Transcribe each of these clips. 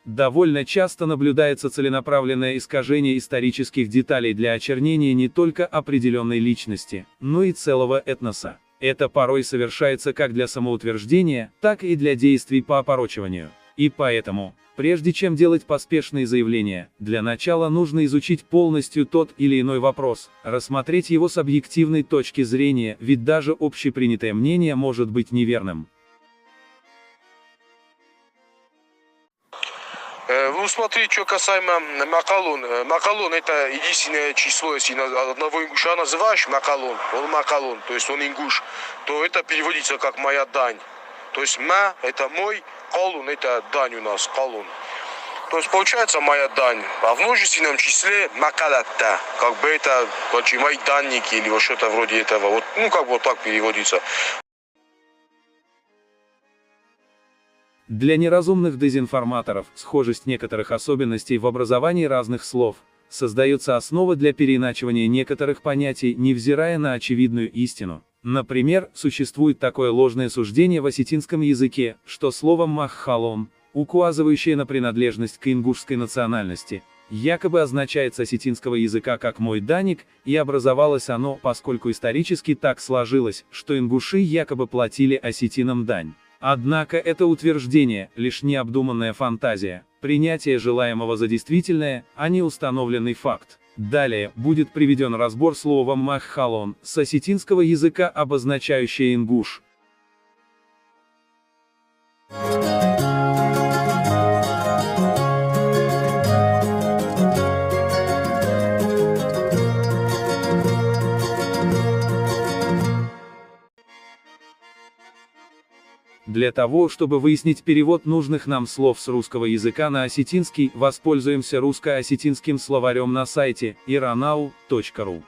Довольно часто наблюдается целенаправленное искажение исторических деталей для очернения не только определенной личности, но и целого этноса. Это порой совершается как для самоутверждения, так и для действий по опорочиванию. И поэтому, прежде чем делать поспешные заявления, для начала нужно изучить полностью тот или иной вопрос, рассмотреть его с объективной точки зрения, ведь даже общепринятое мнение может быть неверным. Ну, смотри, что касаемо Макалон. Макалон — это единственное число, если одного ингуша называешь Макалон, он Макалон, то есть он ингуш, то это переводится как «моя дань». То есть «ма» — это «мой», «калун» — это «дань» у нас, «калун». То есть получается «моя дань», а в множественном числе «макалатта», как бы это «мои данники» или вот что-то вроде этого, вот, ну, как бы вот так переводится. Для неразумных дезинформаторов схожесть некоторых особенностей в образовании разных слов создается основа для переиначивания некоторых понятий, невзирая на очевидную истину. Например, существует такое ложное суждение в осетинском языке, что слово «маххалон», указывающее на принадлежность к ингушской национальности, якобы означает с осетинского языка как «мой даник», и образовалось оно, поскольку исторически так сложилось, что ингуши якобы платили осетинам дань. Однако это утверждение — лишь необдуманная фантазия, принятие желаемого за действительное, а не установленный факт. Далее будет приведен разбор слова «маххалон» с осетинского языка, обозначающее ингуш. Для того, чтобы выяснить перевод нужных нам слов с русского языка на осетинский, воспользуемся русско-осетинским словарем на сайте iranau.ru.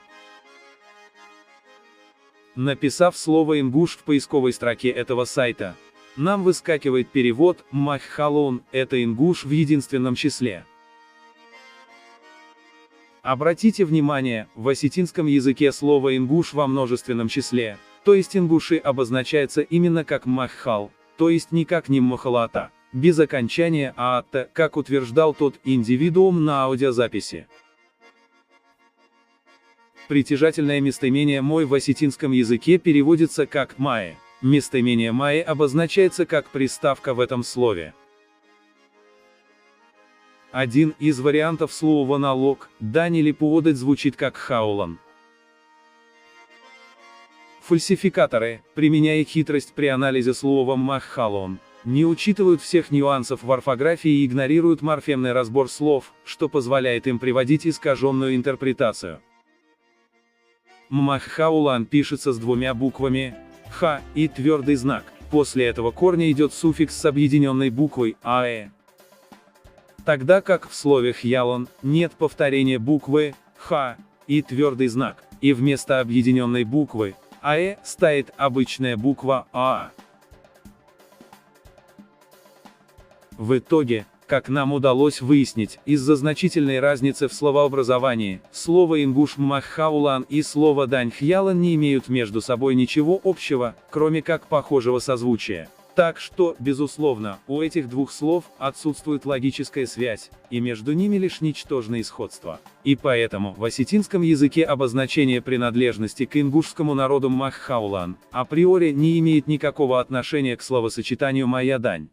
Написав слово «ингуш» в поисковой строке этого сайта, нам выскакивает перевод «маххалон» — это ингуш в единственном числе. Обратите внимание, в осетинском языке слово «ингуш» во множественном числе, то есть ингуши обозначается именно как «маххал», то есть никак не «махалата», без окончания «аатта», как утверждал тот индивидуум на аудиозаписи. Притяжательное местоимение «мой» в осетинском языке переводится как «мае». Местоимение «мае» обозначается как приставка в этом слове. Один из вариантов слова «налог», «дань» или «подать» звучит как «хаулан». Фальсификаторы, применяя хитрость при анализе слова «маххалон», не учитывают всех нюансов в орфографии и игнорируют морфемный разбор слов, что позволяет им приводить искаженную интерпретацию. Маххаулан пишется с двумя буквами «х» и твердый знак. После этого корня идет суффикс с объединенной буквой «аэ». Тогда как в слове «хьялон» нет повторения буквы «х» и твердый знак, и вместо объединенной буквы «аэ» стоит обычная буква «а». В итоге, как нам удалось выяснить, из-за значительной разницы в словообразовании, слово «ингуш» маххаулан и слово «дань хьялан» не имеют между собой ничего общего, кроме как похожего созвучия. Так что, безусловно, у этих двух слов отсутствует логическая связь, и между ними лишь ничтожное сходство. И поэтому, в осетинском языке обозначение принадлежности к ингушскому народу маххаулан априори не имеет никакого отношения к словосочетанию «моя дань».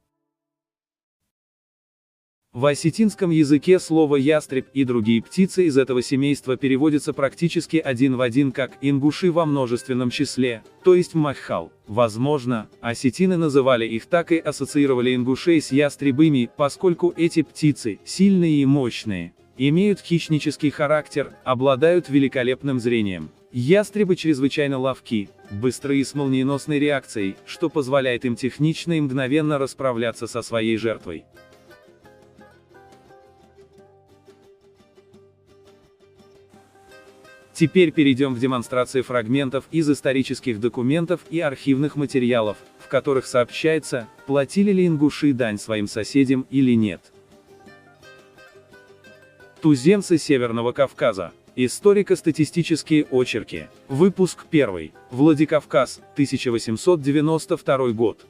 В осетинском языке слово «ястреб» и другие птицы из этого семейства переводятся практически один в один как «ингуши» во множественном числе, то есть «маххал». Возможно, осетины называли их так и ассоциировали ингушей с ястребами, поскольку эти птицы, сильные и мощные, имеют хищнический характер, обладают великолепным зрением. Ястребы чрезвычайно ловки, быстрые и с молниеносной реакцией, что позволяет им технично и мгновенно расправляться со своей жертвой. Теперь перейдем к демонстрации фрагментов из исторических документов и архивных материалов, в которых сообщается, платили ли ингуши дань своим соседям или нет. Туземцы Северного Кавказа. Историко-статистические очерки. Выпуск 1. Владикавказ, 1892 год.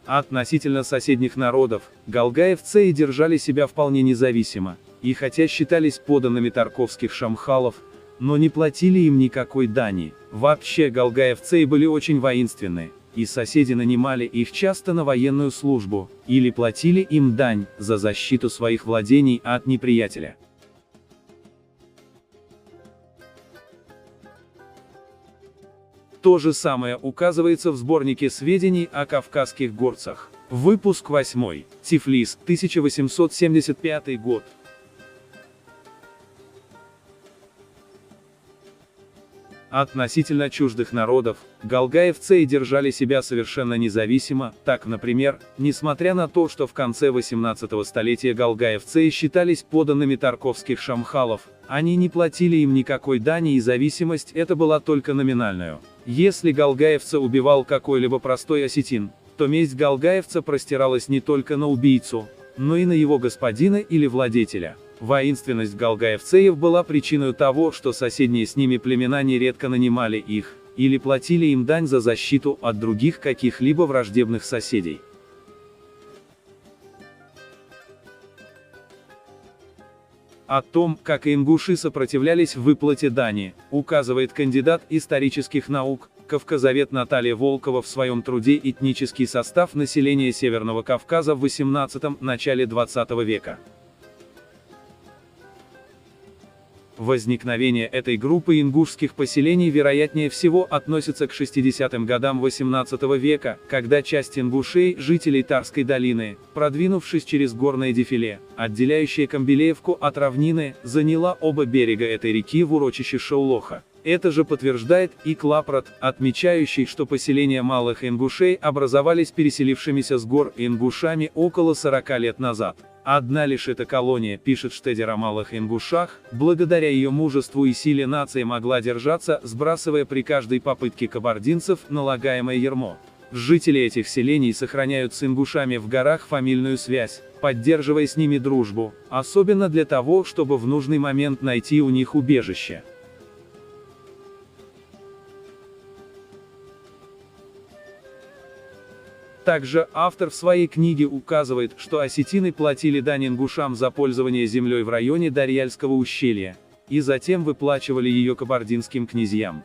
А относительно соседних народов, галгаевцы и держали себя вполне независимо, и хотя считались подданными тарковских шамхалов, но не платили им никакой дани. Вообще галгаевцы были очень воинственны, и соседи нанимали их часто на военную службу, или платили им дань за защиту своих владений от неприятеля. То же самое указывается в сборнике сведений о кавказских горцах. Выпуск 8. Тифлис, 1875 год. Относительно чуждых народов, галгаевцы держали себя совершенно независимо. Так, например, несмотря на то, что в конце 18 столетия галгаевцы считались подданными тарковских шамхалов, они не платили им никакой дани, и зависимость эта была только номинальную. Если галгаевца убивал какой-либо простой осетин, то месть галгаевца простиралась не только на убийцу, но и на его господина или владетеля. Воинственность галгаевцев была причиной того, что соседние с ними племена нередко нанимали их, или платили им дань за защиту от других каких-либо враждебных соседей. О том, как ингуши сопротивлялись выплате дани, указывает кандидат исторических наук, кавказовед Наталья Волкова в своем труде «Этнический состав населения Северного Кавказа в XVIII – начале XX века». Возникновение этой группы ингушских поселений вероятнее всего относится к 60-м годам XVIII века, когда часть ингушей, жителей Тарской долины, продвинувшись через горное дефиле, отделяющее Камбелеевку от равнины, заняла оба берега этой реки в урочище Шаулоха. Это же подтверждает и Клапрат, отмечающий, что поселения малых ингушей образовались переселившимися с гор ингушами около 40 лет назад. Одна лишь эта колония, пишет Штедер о малых ингушах, благодаря ее мужеству и силе нации могла держаться, сбрасывая при каждой попытке кабардинцев налагаемое ярмо. Жители этих селений сохраняют с ингушами в горах фамильную связь, поддерживая с ними дружбу, особенно для того, чтобы в нужный момент найти у них убежище. Также автор в своей книге указывает, что осетины платили дань ингушам за пользование землей в районе Дарьяльского ущелья, и затем выплачивали ее кабардинским князьям.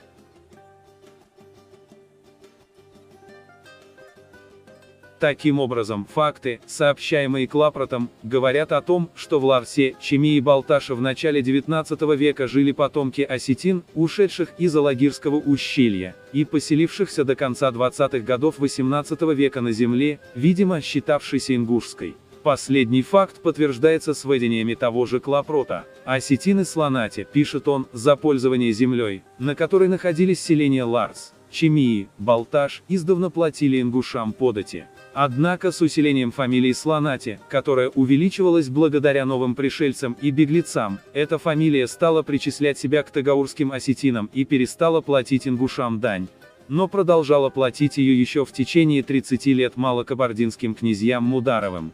Таким образом, факты, сообщаемые Клапратом, говорят о том, что в Ларсе, Чеми и Балташе в начале XIX века жили потомки осетин, ушедших из Алагирского ущелья, и поселившихся до конца 20-х годов XVIII века на земле, видимо, считавшейся ингушской. Последний факт подтверждается сведениями того же Клапрота. Осетины Сланати, пишет он, за пользование землей, на которой находились селения Ларс, Чемии, Балташ, издавна платили ингушам подати. Однако с усилением фамилии Сланати, которая увеличивалась благодаря новым пришельцам и беглецам, эта фамилия стала причислять себя к тагаурским осетинам и перестала платить ингушам дань, но продолжала платить ее еще в течение 30 лет малокабардинским князьям Мударовым.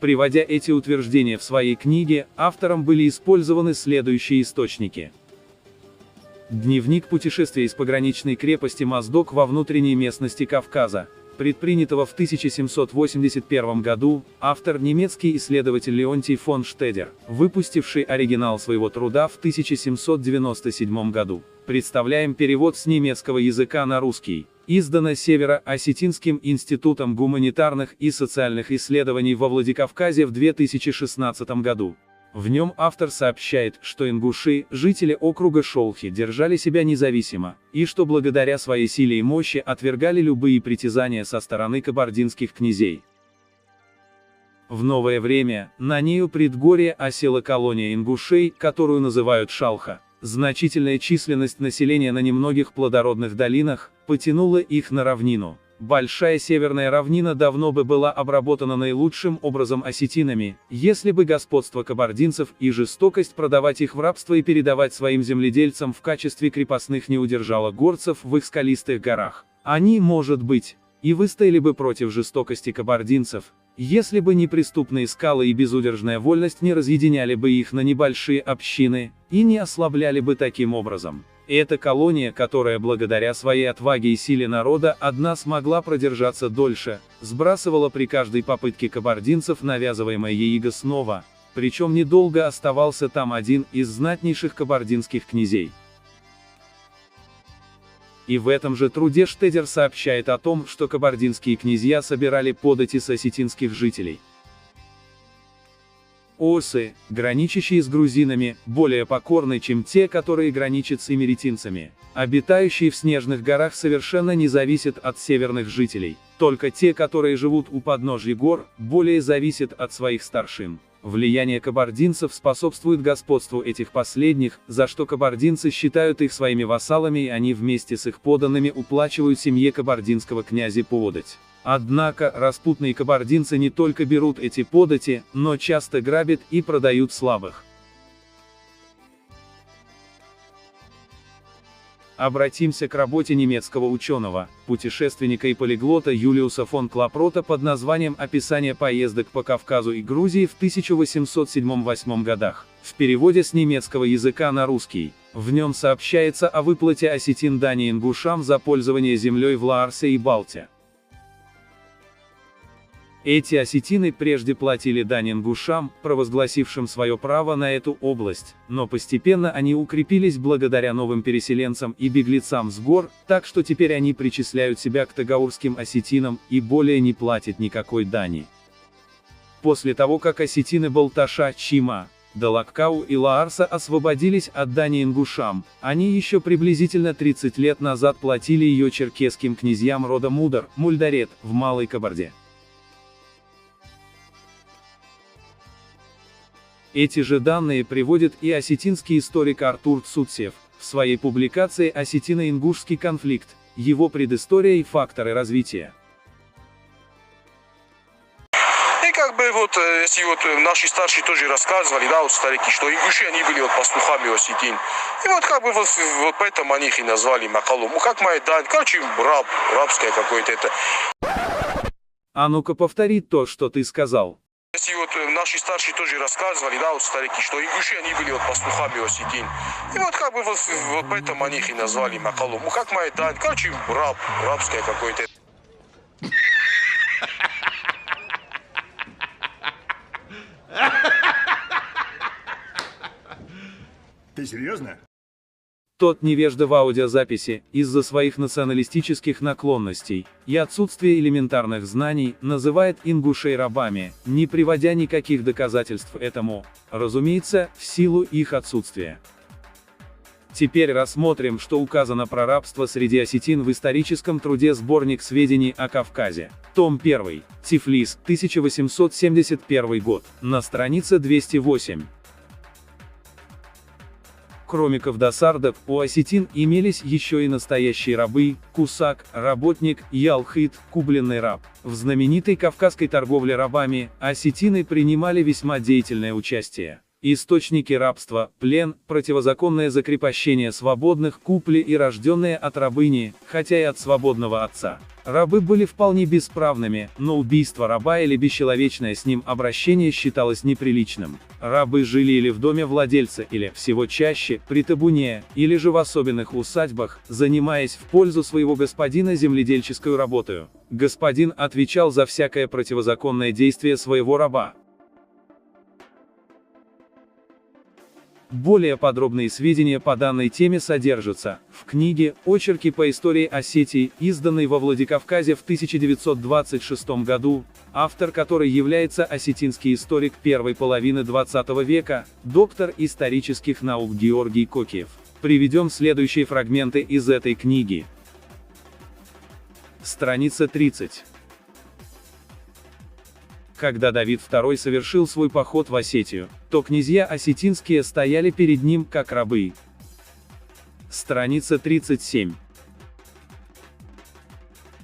Приводя эти утверждения в своей книге, автором были использованы следующие источники. Дневник путешествия из пограничной крепости Моздок во внутренней местности Кавказа, предпринятого в 1781 году, автор немецкий исследователь Леонтий фон Штедер, выпустивший оригинал своего труда в 1797 году. Представляем перевод с немецкого языка на русский. Издано Северо-Осетинским институтом гуманитарных и социальных исследований во Владикавказе в 2016 году. В нем автор сообщает, что ингуши, жители округа Шолхи, держали себя независимо, и что благодаря своей силе и мощи отвергали любые притязания со стороны кабардинских князей. В новое время, на нею предгорье осела колония ингушей, которую называют Шалха. Значительная численность населения на немногих плодородных долинах потянула их на равнину. Большая северная равнина давно бы была обработана наилучшим образом осетинами, если бы господство кабардинцев и жестокость продавать их в рабство и передавать своим земледельцам в качестве крепостных не удержала горцев в их скалистых горах. Они, может быть, и выстояли бы против жестокости кабардинцев, если бы неприступные скалы и безудержная вольность не разъединяли бы их на небольшие общины, и не ослабляли бы таким образом Эта колония, которая благодаря своей отваге и силе народа одна смогла продержаться дольше, сбрасывала при каждой попытке кабардинцев навязываемое ей иго снова, причем недолго оставался там один из знатнейших кабардинских князей. И в этом же труде Штедер сообщает о том, что кабардинские князья собирали подати с осетинских жителей. Осы, граничащие с грузинами, более покорны, чем те, которые граничат с имеретинцами. Обитающие в снежных горах совершенно не зависят от северных жителей. Только те, которые живут у подножья гор, более зависят от своих старшин. Влияние кабардинцев способствует господству этих последних, за что кабардинцы считают их своими вассалами, и они вместе с их подданными уплачивают семье кабардинского князя подать. Однако, распутные кабардинцы не только берут эти подати, но часто грабят и продают слабых. Обратимся к работе немецкого ученого, путешественника и полиглота Юлиуса фон Клапрота под названием «Описание поездок по Кавказу и Грузии в 1807-18 годах», в переводе с немецкого языка на русский. В нем сообщается о выплате осетин дани ингушам за пользование землей в Лаарсе и Балте. Эти осетины прежде платили дань ингушам, провозгласившим свое право на эту область, но постепенно они укрепились благодаря новым переселенцам и беглецам с гор, так что теперь они причисляют себя к тагаурским осетинам и более не платят никакой дани. После того, как осетины Балташа, Чима, Далаккау и Лаарса освободились от дани ингушам, они еще приблизительно 30 лет назад платили ее черкесским князьям рода Мудар, Мульдарет, в Малой Кабарде. Эти же данные приводит и осетинский историк Артур Цуцев в своей публикации «Осетино-ингушский конфликт. Его предыстория и факторы развития». И как бы вот, если вот наши старшие тоже рассказывали, да, вот старики, что ингуши, они были вот пастухами осетин. И вот как бы вот поэтому они их и назвали Макалум. Ну как Майдан, короче, рабское какое-то это. А ну-ка повтори то, что ты сказал. Если вот наши старшие тоже рассказывали, да, вот старики, что ингуши, они были вот пастухами осетин. И вот как бы вот поэтому они их и назвали Макалум. Ну как Майдан, короче, рабское какое-то. Ты серьезно? Тот невежда в аудиозаписи, из-за своих националистических наклонностей и отсутствия элементарных знаний, называет ингушей рабами, не приводя никаких доказательств этому, разумеется, в силу их отсутствия. Теперь рассмотрим, что указано про рабство среди осетин в историческом труде «Сборник сведений о Кавказе», том 1, Тифлис, 1871 год, на странице 208. Кроме кавдасардов, у осетин имелись еще и настоящие рабы: кусак, работник, ялхит, купленный раб. В знаменитой кавказской торговле рабами, осетины принимали весьма деятельное участие. Источники рабства: плен, противозаконное закрепощение свободных, купли и рожденные от рабыни, хотя и от свободного отца. Рабы были вполне бесправными, но убийство раба или бесчеловечное с ним обращение считалось неприличным. Рабы жили или в доме владельца, или, всего чаще, при табуне, или же в особенных усадьбах, занимаясь в пользу своего господина земледельческую работою. Господин отвечал за всякое противозаконное действие своего раба. Более подробные сведения по данной теме содержатся в книге «Очерки по истории Осетии», изданной во Владикавказе в 1926 году, автор которой является осетинский историк первой половины XX века, доктор исторических наук Георгий Кокиев. Приведем следующие фрагменты из этой книги. Страница 30. Когда Давид II совершил свой поход в Осетию, то князья осетинские стояли перед ним как рабы. Страница 37.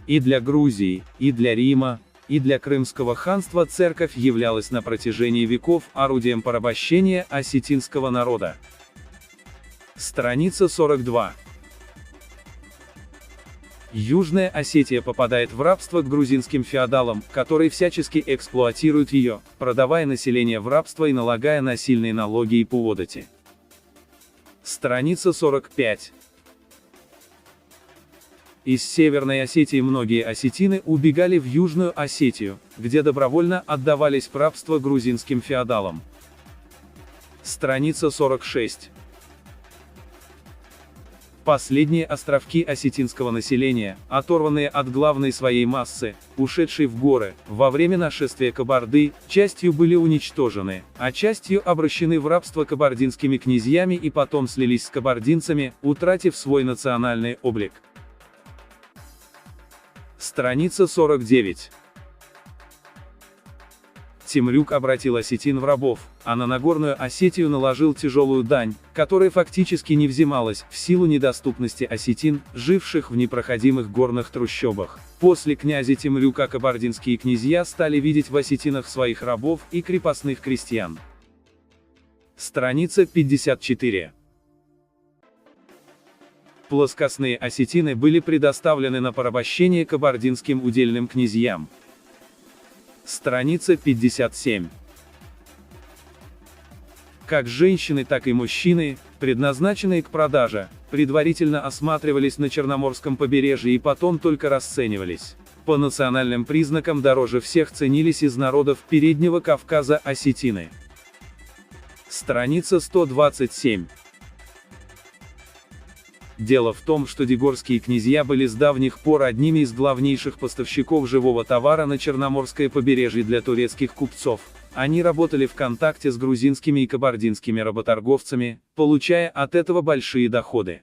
И для Грузии, и для Рима, и для Крымского ханства церковь являлась на протяжении веков орудием порабощения осетинского народа. Страница 42. Южная Осетия попадает в рабство к грузинским феодалам, которые всячески эксплуатируют ее, продавая население в рабство и налагая насильные налоги и поводати. Страница 45. Из Северной Осетии многие осетины убегали в Южную Осетию, где добровольно отдавались в рабство грузинским феодалам. Страница 46. Последние островки осетинского населения, оторванные от главной своей массы, ушедшей в горы, во время нашествия Кабарды, частью были уничтожены, а частью обращены в рабство кабардинскими князьями и потом слились с кабардинцами, утратив свой национальный облик. Страница 49. Темрюк обратил осетин в рабов, а на Нагорную Осетию наложил тяжелую дань, которая фактически не взималась, в силу недоступности осетин, живших в непроходимых горных трущобах. После князя Темрюка кабардинские князья стали видеть в осетинах своих рабов и крепостных крестьян. Страница 54. Плоскостные осетины были предоставлены на порабощение кабардинским удельным князьям. Страница 57. Как женщины, так и мужчины, предназначенные к продаже, предварительно осматривались на Черноморском побережье и потом только расценивались. По национальным признакам дороже всех ценились из народов Переднего Кавказа осетины. Страница 127. Дело в том, что дегорские князья были с давних пор одними из главнейших поставщиков живого товара на Черноморское побережье для турецких купцов. Они работали в контакте с грузинскими и кабардинскими работорговцами, получая от этого большие доходы.